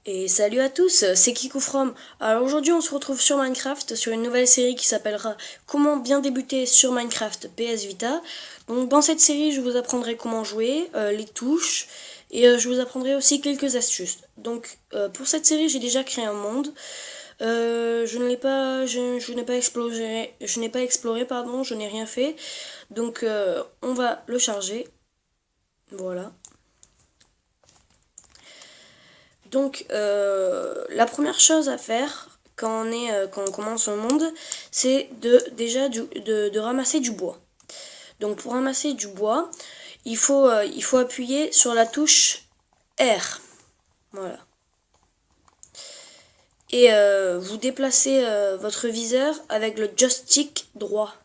Et salut à tous, c'est Kikou From. Alors aujourd'hui on se retrouve sur Minecraft, sur une nouvelle série qui s'appellera Comment bien débuter sur Minecraft PS Vita. Donc dans cette série je vous apprendrai comment jouer, les touches, et je vous apprendrai aussi quelques astuces. Donc pour cette série j'ai déjà créé un monde. Je n'ai pas exploré, pardon, je n'ai rien fait. Donc on va le charger. Voilà. Donc, la première chose à faire quand on commence au monde, c'est de ramasser du bois. Donc, pour ramasser du bois, il faut appuyer sur la touche R. Voilà. Et vous déplacez votre viseur avec le joystick droit.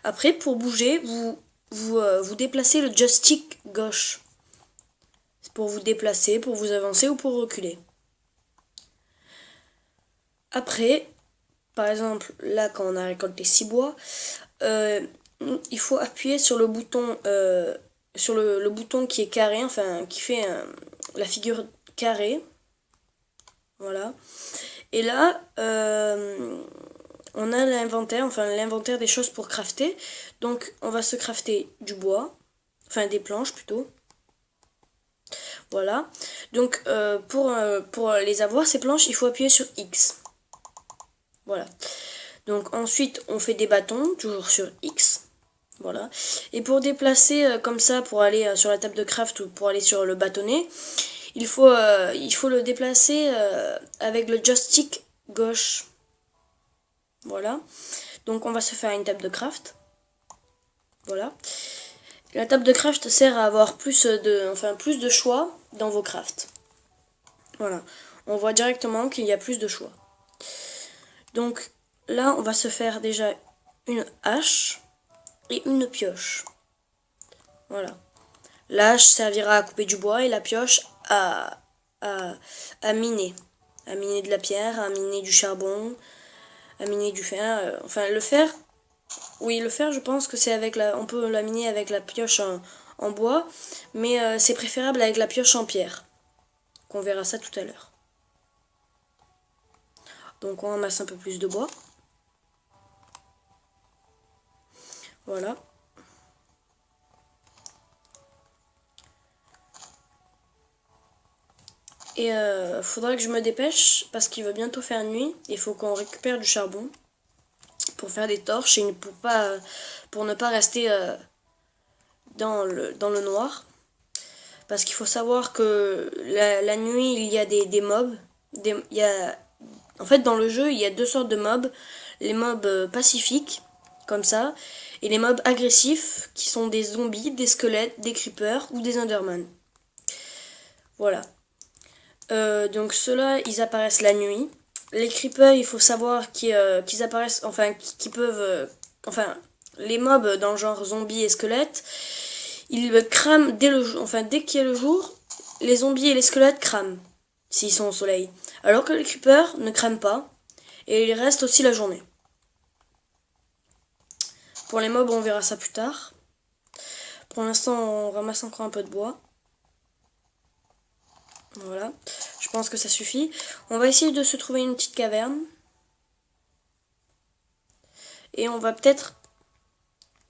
Après, pour bouger, vous déplacez le joystick gauche. C'est pour vous déplacer, pour vous avancer ou pour reculer. Après, par exemple, là, quand on a récolté 6 bois, euh, il faut appuyer sur le bouton, le bouton qui est carré, enfin, qui fait la figure carrée. Voilà. Et là, on a l'inventaire, enfin, l'inventaire des choses pour crafter. Donc, on va se crafter du bois, enfin, des planches plutôt. Voilà. Donc, pour les avoir, ces planches, il faut appuyer sur X. Voilà. Donc ensuite on fait des bâtons, toujours sur X. Voilà. Et pour déplacer comme ça, pour aller sur la table de craft ou pour aller sur le bâtonnet, il faut le déplacer avec le joystick gauche. Voilà. Donc on va se faire une table de craft. Voilà. La table de craft sert à avoir plus de choix dans vos crafts. Voilà. On voit directement qu'il y a plus de choix. Donc là, on va se faire déjà une hache et une pioche. Voilà. La hache servira à couper du bois et la pioche à, à miner. À miner de la pierre, à miner du charbon, à miner du fer. Enfin, le fer, oui, le fer, je pense que c'est avec la. On peut la miner avec la pioche en bois, mais c'est préférable avec la pioche en pierre. On verra ça tout à l'heure. Donc, on amasse un peu plus de bois. Voilà. Et faudra que je me dépêche parce qu'il va bientôt faire nuit. Il faut qu'on récupère du charbon pour faire des torches et pour ne pas rester dans le noir. Parce qu'il faut savoir que la nuit, il y a des mobs. En fait, dans le jeu, il y a deux sortes de mobs. Les mobs pacifiques, comme ça, et les mobs agressifs, qui sont des zombies, des squelettes, des creepers ou des enderman. Voilà. Donc ceux-là, ils apparaissent la nuit. Les creepers, il faut savoir qu'ils apparaissent, enfin, qu'ils peuvent... enfin, les mobs dans le genre zombies et squelettes, ils crament dès qu'il y a le jour, les zombies et les squelettes crament, s'ils sont au soleil. Alors que les creepers ne crament pas, et ils restent aussi la journée. Pour les mobs, on verra ça plus tard. Pour l'instant, on ramasse encore un peu de bois. Voilà, je pense que ça suffit. On va essayer de se trouver une petite caverne. Et on va peut-être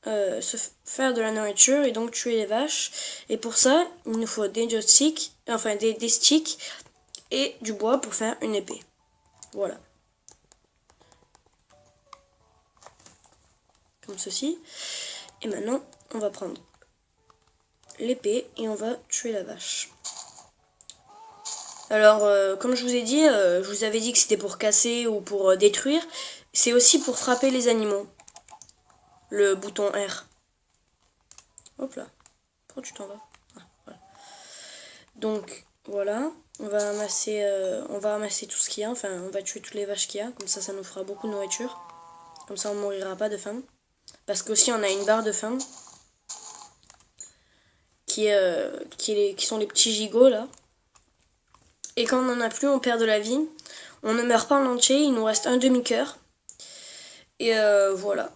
se faire de la nourriture et donc tuer les vaches. Et pour ça, il nous faut des joysticks, enfin des sticks et du bois pour faire une épée. Voilà. Comme ceci. Et maintenant, on va prendre l'épée et on va tuer la vache. Alors, comme je vous ai dit, je vous avais dit que c'était pour casser ou pour détruire. C'est aussi pour frapper les animaux. Le bouton R. Hop là. Pourquoi tu t'en vas? Ah, voilà. Donc, voilà. On va ramasser tout ce qu'il y a. Enfin, on va tuer toutes les vaches qu'il y a. Comme ça nous fera beaucoup de nourriture. Comme ça, on ne mourira pas de faim. Parce qu'aussi, on a une barre de faim. Qui sont les petits gigots, là. Et quand on n'en a plus, on perd de la vie. On ne meurt pas en entier, il nous reste un demi-cœur. Et voilà.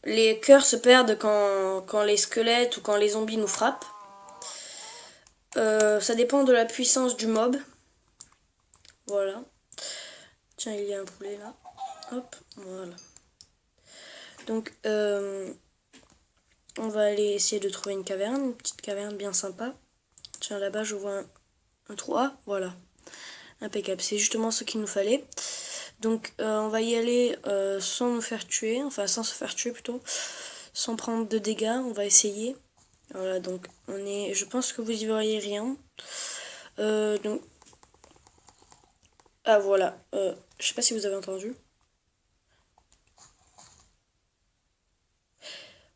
Les cœurs se perdent quand les squelettes ou quand les zombies nous frappent. Ça dépend de la puissance du mob. Voilà. Tiens, il y a un poulet là. Hop, voilà. Donc, on va aller essayer de trouver une petite caverne bien sympa. Tiens, là-bas, je vois un trou. Ah, voilà. Impeccable, c'est justement ce qu'il nous fallait. Donc, on va y aller sans nous faire tuer, enfin sans se faire tuer plutôt, sans prendre de dégâts, on va essayer. Voilà, donc je pense que vous y verriez rien. Donc, ah voilà, je sais pas si vous avez entendu.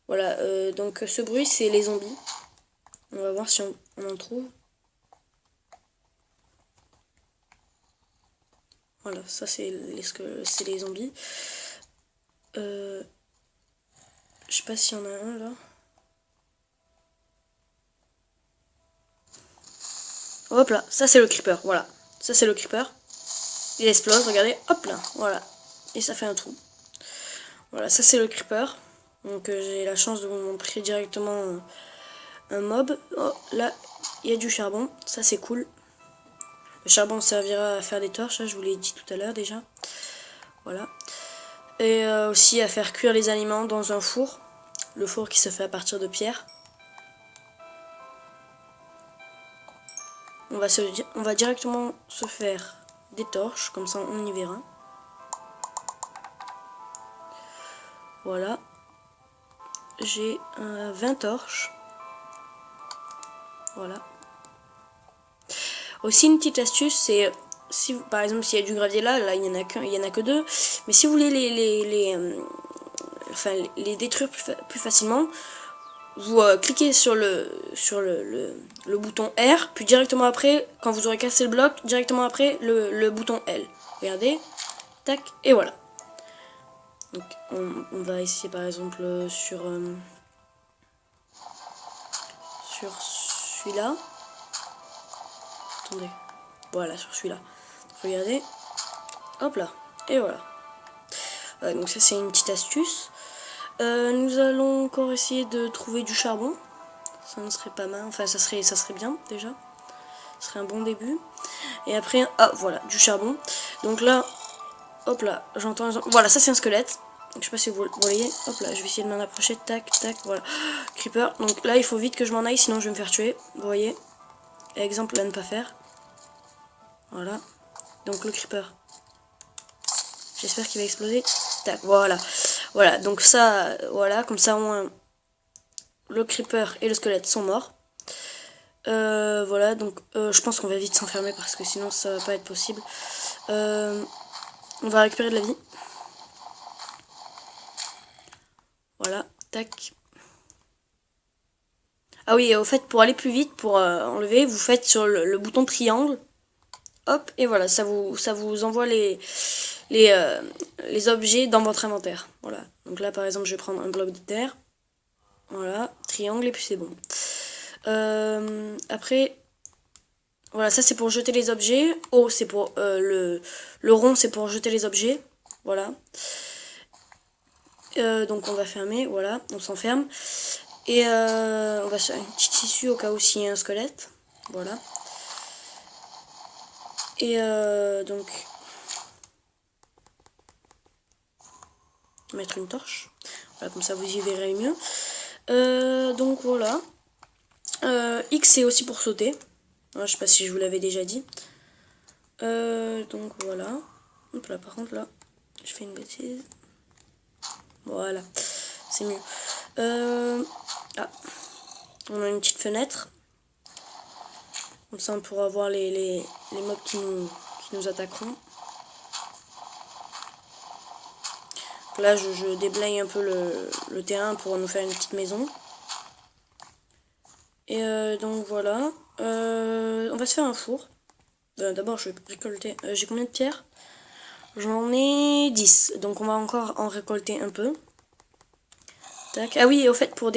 Voilà, donc ce bruit c'est les zombies. On va voir si on en trouve. Voilà, ça c'est les zombies. Je sais pas s'il y en a un là. Hop là, ça c'est le creeper, voilà. Ça c'est le creeper. Il explose, regardez, hop là, voilà. Et ça fait un trou. Voilà, ça c'est le creeper. Donc j'ai la chance de vous montrer directement un mob. Oh, là, il y a du charbon, ça c'est cool. Le charbon servira à faire des torches, ça, je vous l'ai dit tout à l'heure déjà. Voilà. Et aussi à faire cuire les aliments dans un four. Le four qui se fait à partir de pierre. On va directement se faire des torches, comme ça on y verra. Voilà. J'ai 20 torches. Voilà. Aussi une petite astuce, c'est si par exemple s'il y a du gravier là il y en a que deux. Mais si vous voulez les détruire plus facilement, vous cliquez sur le bouton R, puis directement après, quand vous aurez cassé le bloc, directement après le bouton L. Regardez, tac, et voilà. Donc on va essayer par exemple sur celui-là. Attendez, voilà, sur celui-là. Regardez, hop là, et voilà. Donc ça c'est une petite astuce. Nous allons encore essayer de trouver du charbon. Ça ne serait pas mal, enfin ça serait bien déjà. Ce serait un bon début. Et après, ah voilà, du charbon. Donc là, hop là, j'entends... Voilà, ça c'est un squelette. Donc, je sais pas si vous voyez. Hop là, je vais essayer de m'en approcher. Tac, tac, voilà. Creeper. Donc là, il faut vite que je m'en aille, sinon je vais me faire tuer. Vous voyez. Exemple à ne pas faire. Voilà. Donc le creeper. J'espère qu'il va exploser. Tac, voilà. Voilà, donc ça, voilà, comme ça au moins le creeper et le squelette sont morts. Voilà, donc je pense qu'on va vite s'enfermer parce que sinon ça va pas être possible. On va récupérer de la vie. Voilà, tac. Ah oui, au fait, pour aller plus vite, pour enlever, vous faites sur le bouton triangle. Hop, et voilà, ça vous envoie les objets dans votre inventaire. Voilà, donc là par exemple, je vais prendre un bloc de terre. Voilà, triangle, et puis c'est bon. Après, voilà, ça c'est pour jeter les objets. O, c'est pour le rond, c'est pour jeter les objets. Voilà. Donc on va fermer, voilà, on s'enferme. Et on va faire un petit tissu au cas où s'il y a un squelette. Voilà. Et donc mettre une torche. Voilà, comme ça vous y verrez mieux. Donc voilà. X c'est aussi pour sauter. Je sais pas si je vous l'avais déjà dit. Donc voilà. Hop là, par contre là, je fais une bêtise. Voilà, c'est mieux. Ah, on a une petite fenêtre. Comme ça on pourra voir les mobs qui nous attaqueront. Là je déblaye un peu le terrain pour nous faire une petite maison. Et donc voilà. On va se faire un four. D'abord je vais récolter. J'ai combien de pierres? J'en ai 10. Donc on va encore en récolter un peu. Tac. Ah oui, au fait, pour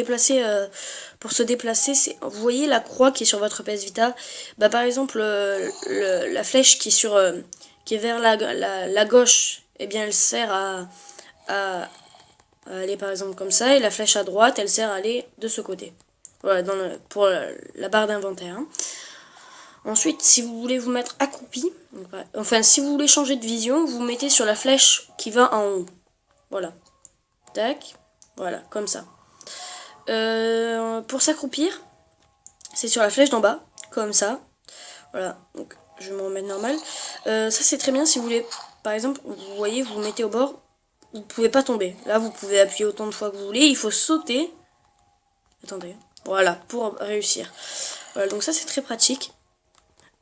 se déplacer, vous voyez la croix qui est sur votre PS Vita. Bah par exemple, la flèche qui est vers la gauche, eh bien elle sert à aller par exemple comme ça, et la flèche à droite, elle sert à aller de ce côté. Voilà, pour la barre d'inventaire. Hein. Ensuite, si vous voulez vous mettre accroupi, enfin si vous voulez changer de vision, vous mettez sur la flèche qui va en haut. Voilà. Tac. Voilà, comme ça. Pour s'accroupir, c'est sur la flèche d'en bas, comme ça. Voilà, donc je vais me remettre normal. Ça c'est très bien si vous voulez, par exemple, vous voyez, vous vous mettez au bord, vous ne pouvez pas tomber. Là, vous pouvez appuyer autant de fois que vous voulez, il faut sauter. Attendez, voilà, pour réussir. Voilà, donc ça c'est très pratique.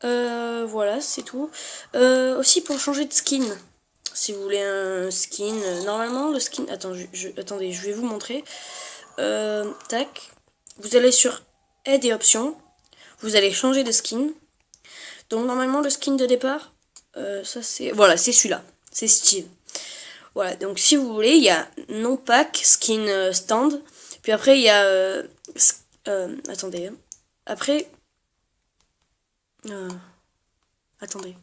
Voilà, c'est tout. Aussi pour changer de skin. Si vous voulez un skin, normalement le skin... Attendez, je vais vous montrer. Tac. Vous allez sur Aide et Options. Vous allez changer de skin. Donc normalement le skin de départ, ça c'est... Voilà, c'est celui-là. C'est Steve. Voilà, donc si vous voulez, il y a non pack, skin stand. Puis après il y a... attendez. Après... attendez.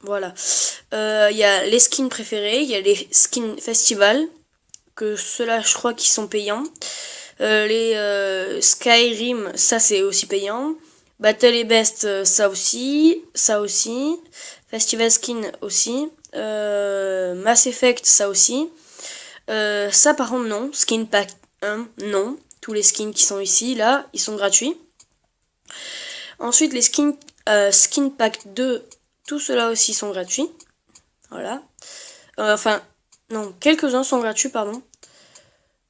Voilà. Il y a les skins préférés, il y a les skins festival, que ceux-là je crois qu'ils sont payants. Les Skyrim, ça c'est aussi payant. Battle et Best, ça aussi. Festival Skin aussi. Mass Effect, ça aussi. Ça par contre non. Skin Pack 1, non. Tous les skins qui sont ici, là, ils sont gratuits. Ensuite, les skins Skin Pack 2, tous ceux-là aussi sont gratuits. Voilà. Enfin, non, quelques-uns sont gratuits, pardon.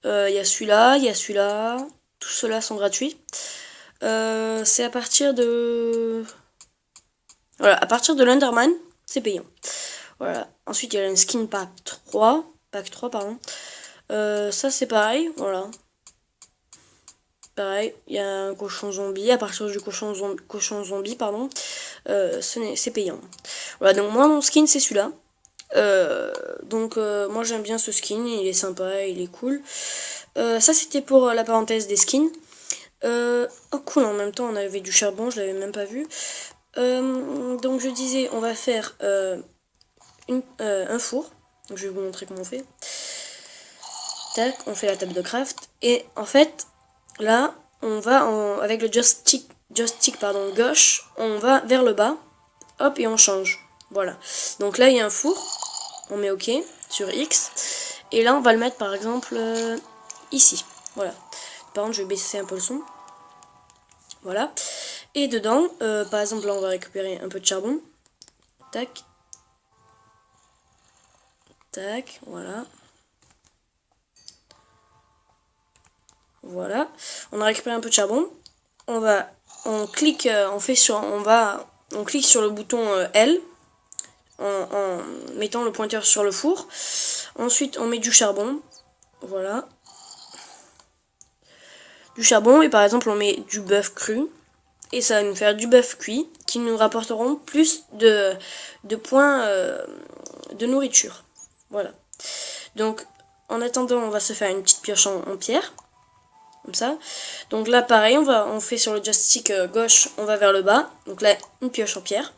Il y a celui-là, tous ceux-là sont gratuits. C'est à partir de... Voilà, à partir de l'Underman, c'est payant. Voilà. Ensuite, il y a un skin pack 3, pardon. Ça, c'est pareil, voilà. Pareil, il y a un cochon zombie. À partir du cochon zombie, pardon, c'est payant. Voilà, donc moi, mon skin, c'est celui-là. Moi, j'aime bien ce skin. Il est sympa, il est cool. Ça, c'était pour la parenthèse des skins. Oh, cool, en même temps, on avait du charbon, je l'avais même pas vu. Donc, je disais, on va faire un four. Donc, je vais vous montrer comment on fait. Tac, on fait la table de craft. Et en fait... Là, on va avec le joystick gauche, on va vers le bas, hop, et on change. Voilà. Donc là, il y a un four, on met OK sur X, et là, on va le mettre par exemple ici. Voilà. Par contre, je vais baisser un peu le son. Voilà. Et dedans, par exemple, là, on va récupérer un peu de charbon. Tac. Tac, voilà. Voilà, on a récupéré un peu de charbon. On clique sur le bouton L en mettant le pointeur sur le four. Ensuite, on met du charbon. Voilà. Du charbon et par exemple, on met du bœuf cru. Et ça va nous faire du bœuf cuit qui nous rapporteront plus de points de nourriture. Voilà. Donc, en attendant, on va se faire une petite pioche en pierre. Comme ça. Donc là pareil, on fait sur le joystick gauche, on va vers le bas. Donc là, une pioche en pierre.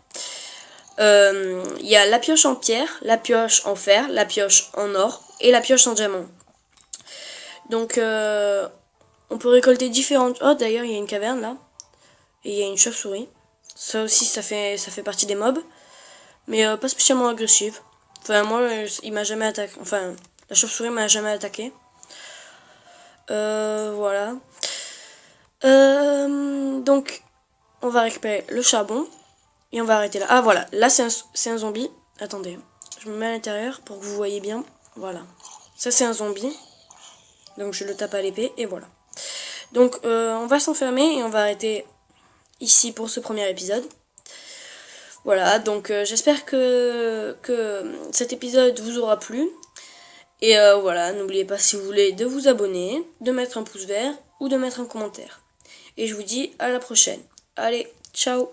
Il y a la pioche en pierre, la pioche en fer, la pioche en or et la pioche en diamant. Donc on peut récolter différentes... Oh d'ailleurs il y a une caverne là. Et il y a une chauve-souris. Ça aussi ça fait partie des mobs. Mais pas spécialement agressive. Enfin moi il m'a jamais attaqué. Enfin la chauve-souris m'a jamais attaqué. Voilà. Donc, on va récupérer le charbon. Et on va arrêter là. Ah, voilà. Là, c'est un zombie. Attendez. Je me mets à l'intérieur pour que vous voyez bien. Voilà. Ça, c'est un zombie. Donc, je le tape à l'épée. Et voilà. Donc, on va s'enfermer et on va arrêter ici pour ce premier épisode. Voilà. Donc, j'espère que cet épisode vous aura plu. Et voilà, n'oubliez pas si vous voulez de vous abonner, de mettre un pouce vert ou de mettre un commentaire. Et je vous dis à la prochaine. Allez, ciao!